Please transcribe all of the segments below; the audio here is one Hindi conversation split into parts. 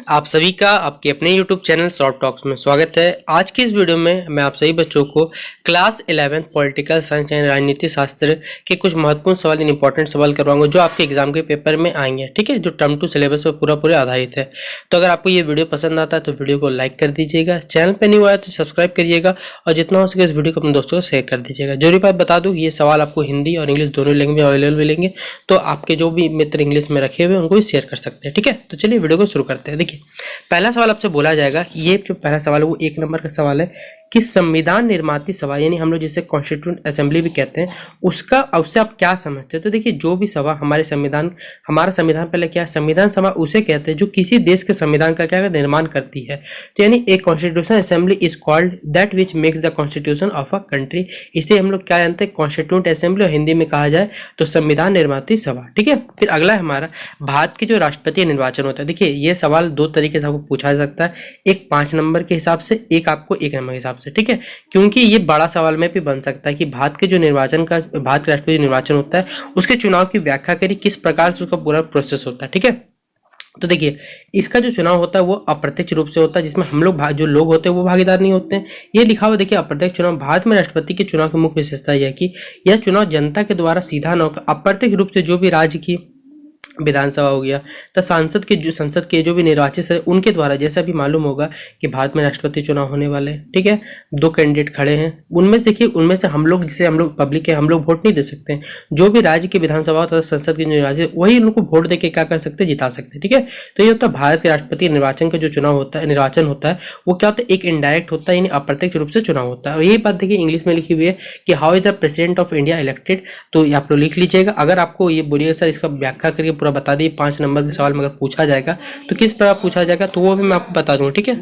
आप सभी का आपके अपने YouTube चैनल शॉर्ट टॉक्स में स्वागत है। आज की इस वीडियो में मैं आप सभी बच्चों को क्लास 11 पॉलिटिकल साइंस एंड राजनीति शास्त्र के कुछ महत्वपूर्ण सवाल इंपॉर्टेंट सवाल करवाऊंगा जो आपके एग्जाम के पेपर में आएंगे। ठीक है, जो टर्म टू सिलेबस पर पूरा आधारित है। तो अगर आपको ये वीडियो पसंद आता है तो वीडियो को लाइक कर दीजिएगा, चैनल पर नहीं हुआ है तो सब्सक्राइब करिएगा और जितना हो सके इस वीडियो को अपने दोस्तों को शेयर कर दीजिएगा। जरूरी बात बता दूँ, ये सवाल आपको हिंदी और इंग्लिश दोनों लैंग्वेज में अवेलेबल मिलेंगे, तो आपके जो भी मित्र इंग्लिश में रखे हुए हैं उनको भी शेयर कर सकते हैं। ठीक है, तो चलिए वीडियो को शुरू करते हैं। देखिए, पहला सवाल आपसे बोला जाएगा, ये जो पहला सवाल है वो 1 नंबर का सवाल है कि संविधान निर्माती सभा यानी हम लोग जिसे कॉन्स्टिट्यूंट असेंबली भी कहते हैं उससे आप क्या समझते हैं। तो देखिए, जो भी सभा हमारा संविधान पहले क्या है, संविधान सभा उसे कहते हैं जो किसी देश के संविधान का क्या निर्माण करती है। तो यानी एक constitution assembly is called that which makes the constitution of a country. इसे हम लोग क्या जानते हैं, कॉन्स्टिट्यूंट असेंबली, और हिंदी में कहा जाए तो संविधान निर्माती सभा। ठीक है, फिर अगला है हमारा भारत के जो राष्ट्रपति निर्वाचन होता है। देखिए, ये सवाल 2 तरीके से आपको पूछा जा सकता है, एक 5 नंबर के हिसाब से, एक आपको 1 नंबर के हिसाब से। ठीक है, क्योंकि ये बड़ा सवाल में भी बन सकता है कि भारत के राष्ट्रपति निर्वाचन होता है उसके चुनाव की व्याख्या करी, किस प्रकार से उसका पूरा प्रोसेस होता है। ठीक है, तो देखिए, इसका जो चुनाव होता है वो अप्रत्यक्ष रूप से होता है, जिसमें हम लोग जो लोग होते हैं वो भागीदार नहीं होते हैं। ये लिखा हुआ देखिए, अप्रत्यक्ष चुनाव। भारत में राष्ट्रपति के चुनाव की मुख्य विशेषता यह है कि यह चुनाव जनता के द्वारा सीधा न होकर अप्रत्यक्ष रूप से जो भी राज्य की विधानसभा हो गया तो संसद के जो भी निर्वाचित है उनके द्वारा, जैसा भी मालूम होगा कि भारत में राष्ट्रपति चुनाव होने वाले हैं। ठीक है, 2 कैंडिडेट खड़े हैं, उनमें से देखिए, उनमें से हम लोग, जिसे हम लोग पब्लिक है, हम लोग वोट नहीं दे सकते हैं। जो भी राज्य की विधानसभा तथा संसद के निर्वाचित वही उनको वोट दे के क्या कर सकते हैं, जिता सकते हैं। ठीक है, तो ये होता है भारत के राष्ट्रपति निर्वाचन का जो निर्वाचन होता है वो क्या होता है, एक इनडायरेक्ट होता है, यानी अप्रत्यक्ष रूप से चुनाव होता है। और यही बात देखिए इंग्लिश में लिखी हुई है कि how is the president of India elected. तो आप लोग लिख लीजिएगा। अगर आपको ये बोलिएगा सर इसका व्याख्या करके पूरा बता दी, 5 नंबर के सवाल में अगर पूछा जाएगा तो किस प्रकार पूछा जाएगा तो वो भी मैं आपको बता दूंगा। ठीक है,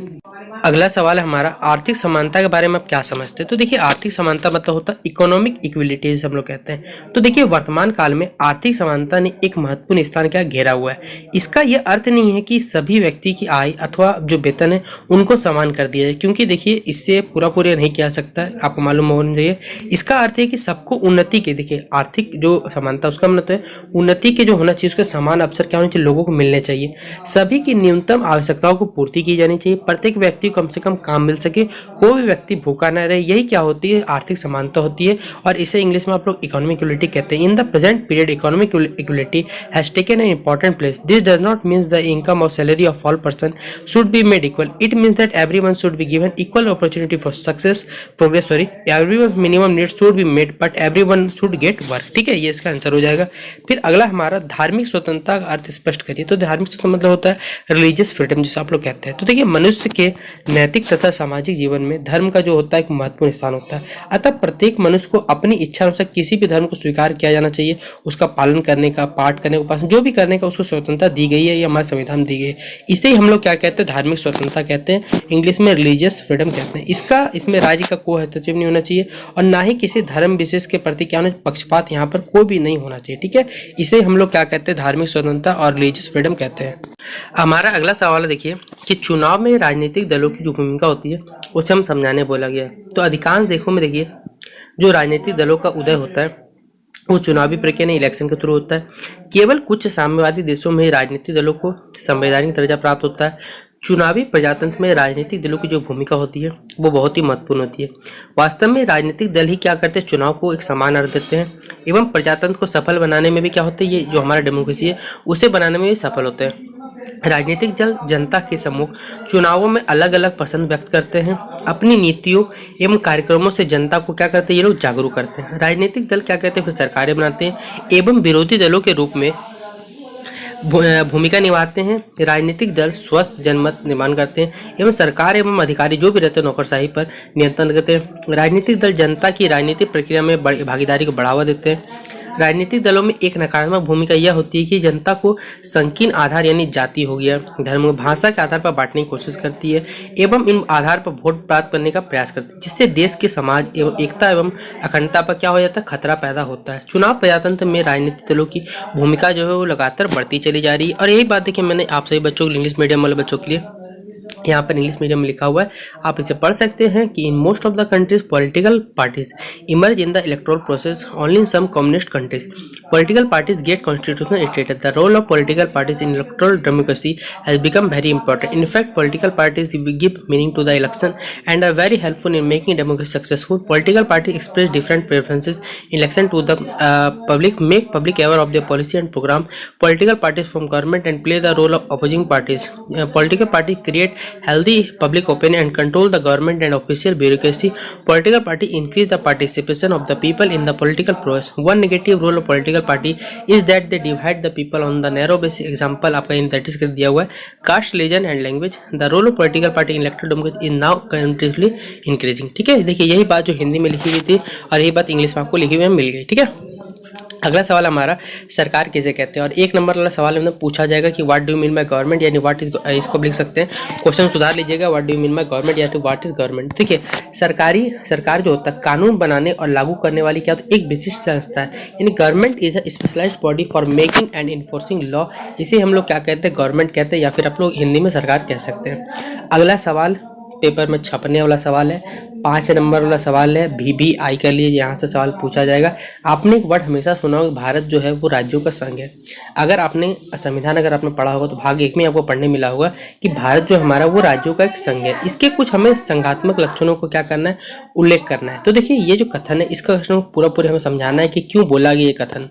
अगला सवाल है हमारा, आर्थिक समानता के बारे में आप क्या समझते हैं। तो देखिए, आर्थिक समानता मतलब होता है इकोनॉमिक इक्विलिटी जिसे हम लोग कहते हैं। तो देखिए, वर्तमान काल में आर्थिक समानता ने एक महत्वपूर्ण स्थान क्या घेरा हुआ है। इसका यह अर्थ नहीं है कि सभी व्यक्ति की आय अथवा जो वेतन है उनको समान कर दिया जाए, क्योंकि देखिए इससे पूरा नहीं किया सकता है, आपको मालूम होना चाहिए। इसका अर्थ है कि सबको उन्नति के, देखिए आर्थिक जो समानता उसका मतलब है उन्नति के जो होना चाहिए, उसके समान अवसर क्या होने चाहिए, लोगों को मिलने चाहिए। सभी की न्यूनतम आवश्यकताओं को पूर्ति की जानी चाहिए, प्रत्येक व्यक्ति कम से कम काम मिल सके, कोई भी व्यक्ति भूखा न रहे। यही क्या होती है, आर्थिक समानता होती है, और इसे इंग्लिश में आप लोग इकोनॉमिक इक्वलिटी कहते हैं। In the present period economic equality has taken an important place. This does not means the income और salary of all person should be made equal. It means that everyone should be given equal opportunity for success progress. Everyone minimum needs should be made but everyone should get work. ठीक है, ये इसका आंसर हो जाएगा। फिर अगला हमारा, धार्मिक स्वतंत्रता का अर्थ स्पष्ट करिए। तो धार्मिक स्वतंत्रता मतलब होता है रिलीजियस फ्रीडम जिसे आप लोग कहते हैं। तो देखिए, मनुष्य के नैतिक तथा सामाजिक जीवन में धर्म का जो होता है एक महत्वपूर्ण स्थान होता है। अतः प्रत्येक मनुष्य को अपनी इच्छा अनुसार किसी भी धर्म को स्वीकार किया जाना चाहिए, उसका पालन करने का, पाठ करने का, उपासना जो भी करने का उसको स्वतंत्रता दी गई है, ये हमारे संविधान में दी गई है। इसे ही हम लोग क्या कहते हैं, धार्मिक स्वतंत्रता कहते हैं, इंग्लिश में रिलीजियस फ्रीडम कहते हैं। इसमें राज्य का कोई हस्तक्षेप नहीं होना चाहिए और ना ही किसी धर्म विशेष के प्रति क्या होना, पक्षपात यहाँ पर कोई भी नहीं होना चाहिए। ठीक है, इसे हम लोग क्या कहते हैं, धार्मिक स्वतंत्रता और रिलीजियस फ्रीडम कहते हैं। हमारा अगला सवाल है, देखिए कि चुनाव में राजनीतिक दलों की जो भूमिका होती है उसे हम समझाने बोला गया। तो अधिकांश देशों में देखिए जो राजनीतिक दलों का उदय होता है वो चुनावी प्रक्रिया नहीं, इलेक्शन के थ्रू होता है। केवल कुछ साम्यवादी देशों में राजनीतिक दलों को संवैधानिक दर्जा प्राप्त होता है। चुनावी प्रजातंत्र में राजनीतिक दलों की जो भूमिका होती है वो बहुत ही महत्वपूर्ण होती है। वास्तव में राजनीतिक दल ही क्या करते हैं, चुनाव को एक समान अर्थ देते हैं एवं प्रजातंत्र को सफल बनाने में भी क्या होता है, ये जो हमारा डेमोक्रेसी है उसे बनाने में भी सफल होते हैं। राजनीतिक दल जनता के सम्मुख चुनावों में अलग अलग पसंद व्यक्त करते हैं। अपनी नीतियों एवं कार्यक्रमों से जनता को क्या करते हैं, ये लोग जागरूक करते हैं। राजनीतिक दल क्या कहते हैं, फिर सरकारें बनाते हैं एवं विरोधी दलों के रूप में भूमिका निभाते हैं। राजनीतिक दल स्वस्थ जनमत निर्माण करते हैं एवं सरकार एवं अधिकारी जो भी रहते हैं नौकरशाही पर नियंत्रण करते हैं। राजनीतिक दल जनता की राजनीतिक प्रक्रिया में भागीदारी को बढ़ावा देते हैं। राजनीतिक दलों में एक नकारात्मक भूमिका यह होती है कि जनता को संकीर्ण आधार यानी जाति हो गया, धर्म, भाषा के आधार पर बांटने की कोशिश करती है एवं इन आधार पर वोट प्राप्त करने का प्रयास करती है, जिससे देश के समाज एवं एकता एवं अखंडता पर क्या हो जाता है, खतरा पैदा होता है। चुनाव प्रजातंत्र में राजनीतिक दलों की भूमिका जो है वो लगातार बढ़ती चली जा रही है। और यही बात देखिए मैंने आप सभी बच्चों को, इंग्लिश मीडियम वाले बच्चों के लिए यहाँ पर इंग्लिश मीडियम में लिखा हुआ है, आप इसे पढ़ सकते हैं कि in most of the countries political parties emerge in the electoral process only in some communist countries political parties get constitutional status the role of political parties in electoral democracy has become very important in fact political parties give meaning to the election and are very helpful in making democracy successful political party express different preferences in election to the public make public aware of their policy and program political parties from government and play the role of opposing parties political parties create healthy public opinion and control the government and official bureaucracy political party increase the participation of the people in the political process one negative role of political party is that they divide the people on the narrow basis example आपका इन 30 कर दिया हुआ है caste religion and language the role of political party in elected democracy is now continuously increasing. ठीक है, देखिए यही बात जो हिंदी में लिखी हुई थी और यही बात इंग्लिश में आपको लिखी हुई मिल गई। ठीक है, अगला सवाल हमारा सरकार किसे कहते हैं और एक नंबर वाला सवाल में पूछा जाएगा कि what do mean by government यानी व्हाट इज, इसको लिख सकते हैं क्वेश्चन सुधार लीजिएगा what do mean by government या तो व्हाट इज गवर्नमेंट। देखिए सरकार जो होता है कानून बनाने और लागू करने वाली क्या होती है एक विशिष्ट संस्था है यानी government is a specialised body for making and enforcing law इसे हम लोग क्या कहते हैं गवर्नमेंट कहते हैं या फिर आप लोग हिंदी में सरकार कह सकते हैं। अगला सवाल पेपर में छपने वाला सवाल है 5 नंबर वाला सवाल है VBI कर लिए यहाँ से सवाल पूछा जाएगा। आपने एक वर्ड हमेशा सुना होगा भारत जो है वो राज्यों का संघ है। अगर आपने संविधान अगर आपने पढ़ा होगा तो भाग 1 में आपको पढ़ने मिला होगा कि भारत जो हमारा वो राज्यों का एक संघ है। इसके कुछ हमें संघात्मक लक्षणों को क्या करना है उल्लेख करना है। तो देखिए ये जो कथन है इसका कथन पूरा हमें समझाना है कि क्यों बोला गया ये कथन।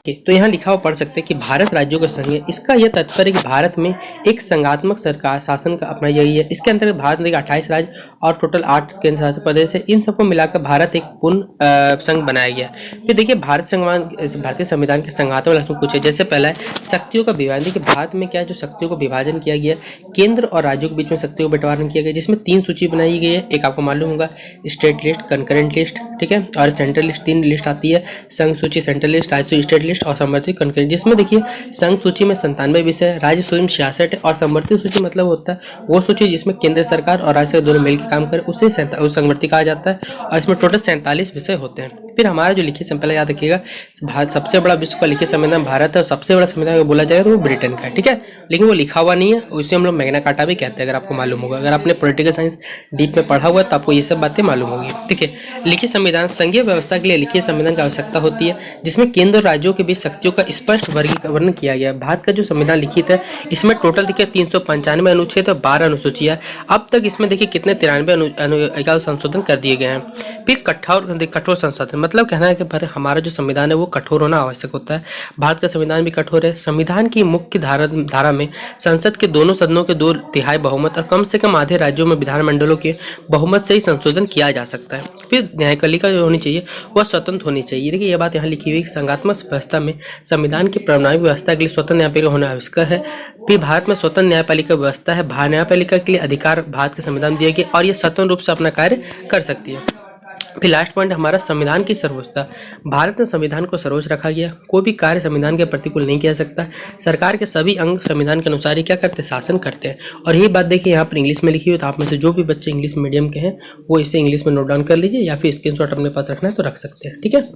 तो यहाँ लिखा हुआ पढ़ सकते हैं कि भारत राज्यों का संघ है। इसका यह तात्पर्य कि भारत में एक संघात्मक सरकार शासन का अपना यही है। इसके अंतर्गत भारत में 28 राज्य और टोटल 8 केंद्र शासित प्रदेश है। इन सबको मिलाकर भारत एक पूर्ण संघ बनाया गया। फिर देखिए भारतीय संविधान के संघात्मक लक्षण कुछ है। जैसे पहला है शक्तियों का विभाजन। देखिए भारत में क्या है जो शक्तियों को विभाजन किया गया केंद्र और राज्यों के बीच में शक्तियों का बंटवारा किया गया जिसमें 3 सूची बनाई गई है। एक आपको मालूम होगा स्टेट लिस्ट कंकरेंट लिस्ट, ठीक है, और सेंट्रल लिस्ट 3 लिस्ट आती है संघ सूची सेंट्रल लिस्ट राज्य स्टेट लिस्ट और समवर्ती कंकरेंट जिसमें देखिए संघ सूची में 97 विषय राज्य सूची में 66 है और समवर्ती सूची मतलब होता है वो सूची जिसमें केंद्र सरकार और राज्य सरकार दोनों मिलकर काम करे उसे संवर्ती कहा जाता है और इसमें टोटल 47 विषय होते हैं। फिर हमारा जो लिखित संविधान याद रखिएगा भारत सबसे बड़ा विश्व का लिखित संविधान भारत है और सबसे बड़ा संविधान बोला जाएगा तो वो ब्रिटेन का है। ठीक है, लेकिन वो लिखा हुआ नहीं है उसे हम लोग मैग्ना कार्टा भी कहते हैं अगर आपको मालूम होगा। अगर आपने पॉलिटिकल साइंस डीप में पढ़ा हुआ है तो आपको ये सब बातें मालूम होगी। ठीक है, लिखित संविधान संघीय व्यवस्था के लिए लिखित संविधान की आवश्यकता होती है जिसमें केंद्र और राज्यों के बीच शक्तियों का स्पष्ट वर्गीकरण किया गया है। भारत का जो संविधान लिखित है इसमें टोटल देखिए 395 अनुच्छेद और 12 अनुसूचियां। अब तक इसमें देखिए कितने 93 संशोधन कर दिए गए हैं। फिर कठोर संशोधन मतलब कहना है कि हमारा जो संविधान है वो कठोर होना आवश्यक होता है। भारत का संविधान भी कठोर है। संविधान की मुख्य धारा में संसद के दोनों सदनों के 2/3 बहुमत और कम से कम आधे राज्यों में विधानमंडलों के बहुमत से ही संशोधन किया जा सकता है। फिर न्यायपालिका जो होनी चाहिए वह स्वतंत्र होनी चाहिए। देखिए ये बात यहाँ लिखी हुई संघात्मक व्यवस्था में संविधान की प्रणाली व्यवस्था के लिए स्वतंत्र न्यायपालिका होना आवश्यक है। फिर भारत में स्वतंत्र न्यायपालिका व्यवस्था है। न्यायपालिका के लिए अधिकार भारत के संविधान दिए गए और यह स्वतंत्र रूप से अपना कार्य कर सकती है। फिर लास्ट पॉइंट हमारा संविधान की सर्वोच्चता। भारत में संविधान को सर्वोच्च रखा गया। कोई भी कार्य संविधान के प्रतिकूल नहीं किया सकता। सरकार के सभी अंग संविधान के अनुसार ही क्या करते हैं शासन करते हैं। और यही बात देखिए यहाँ पर इंग्लिश में लिखी हुई तो आप में से जो भी बच्चे इंग्लिश मीडियम के हैं वो इसे इंग्लिश में नोट डाउन कर लीजिए या फिर स्क्रीनशॉट अपने पास रखना है तो रख सकते हैं। ठीक है,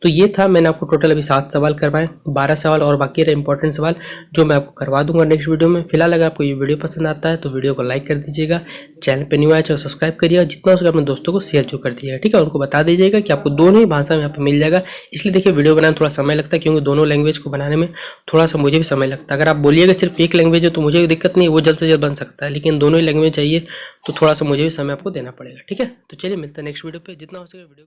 तो ये था मैंने आपको टोटल अभी 7 सवाल करवाए, 12 सवाल और बाकी रहे इंपॉर्टेंट सवाल जो मैं आपको करवा दूंगा नेक्स्ट वीडियो में। फिलहाल अगर आपको ये वीडियो पसंद आता है तो वीडियो को लाइक कर दीजिएगा, चैनल पे न्यू आया तो सब्सक्राइब करिएगा, जितना हो सके अपने दोस्तों को शेयर जो कर दीजिएगा। ठीक है, उनको बता दीजिएगा कि आपको दोनों ही भाषा में यहाँ पे मिल जाएगा। इसलिए देखिए वीडियो बनाने में थोड़ा समय लगता है क्योंकि दोनों लैंग्वेज को बनाने में थोड़ा सा मुझे भी समय लगता है। अगर आप बोलिएगा सिर्फ एक लैंग्वेज है तो मुझे दिक्कत नहीं है, वो जल्द से जल्द बन सकता है, लेकिन दोनों ही लैंग्वेज चाहिए तो थोड़ा सा मुझे भी समय आपको देना पड़ेगा। ठीक है, तो चलिए मिलते हैं नेक्स्ट वीडियो पे। जितना हो सके वीडियो